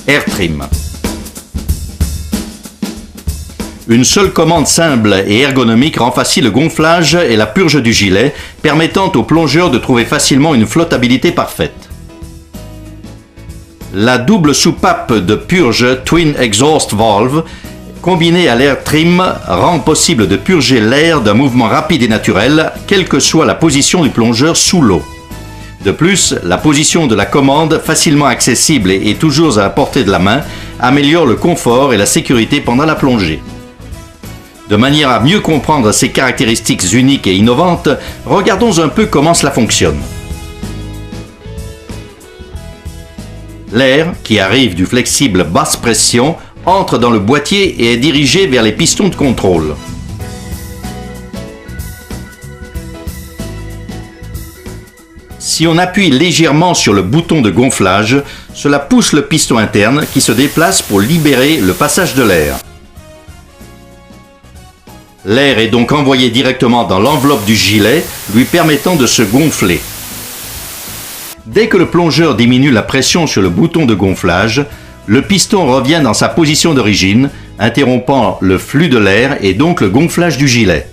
AirTrim. Une seule commande simple et ergonomique rend facile le gonflage et la purge du gilet, permettant au plongeur de trouver facilement une flottabilité parfaite. La double soupape de purge Twin Exhaust Valve, combinée à l'AirTrim, rend possible de purger l'air d'un mouvement rapide et naturel, quelle que soit la position du plongeur sous l'eau. De plus, la position de la commande, facilement accessible et toujours à la portée de la main, améliore le confort et la sécurité pendant la plongée. De manière à mieux comprendre ces caractéristiques uniques et innovantes, regardons un peu comment cela fonctionne. L'air, qui arrive du flexible basse pression, entre dans le boîtier et est dirigé vers les pistons de contrôle. Si on appuie légèrement sur le bouton de gonflage, cela pousse le piston interne qui se déplace pour libérer le passage de l'air. L'air est donc envoyé directement dans l'enveloppe du gilet, lui permettant de se gonfler. Dès que le plongeur diminue la pression sur le bouton de gonflage, le piston revient dans sa position d'origine, interrompant le flux de l'air et donc le gonflage du gilet.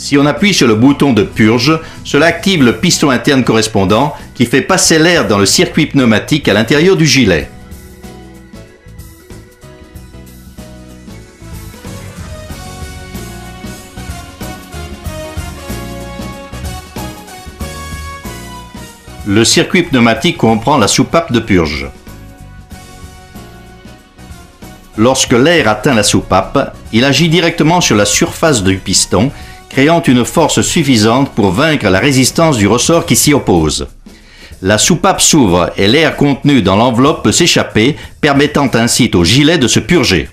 Si on appuie sur le bouton de purge, cela active le piston interne correspondant qui fait passer l'air dans le circuit pneumatique à l'intérieur du gilet. Le circuit pneumatique comprend la soupape de purge. Lorsque l'air atteint la soupape, il agit directement sur la surface du piston, créant une force suffisante pour vaincre la résistance du ressort qui s'y oppose. La soupape s'ouvre et l'air contenu dans l'enveloppe peut s'échapper, permettant ainsi au gilet de se purger.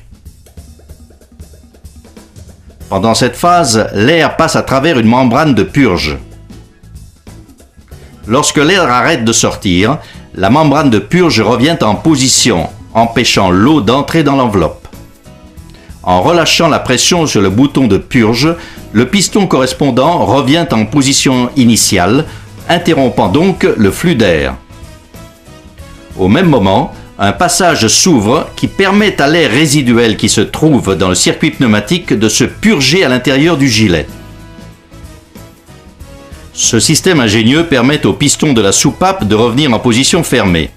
Pendant cette phase, l'air passe à travers une membrane de purge. Lorsque l'air arrête de sortir, la membrane de purge revient en position, empêchant l'eau d'entrer dans l'enveloppe. En relâchant la pression sur le bouton de purge, le piston correspondant revient en position initiale, interrompant donc le flux d'air. Au même moment, un passage s'ouvre qui permet à l'air résiduel qui se trouve dans le circuit pneumatique de se purger à l'intérieur du gilet. Ce système ingénieux permet au piston de la soupape de revenir en position fermée.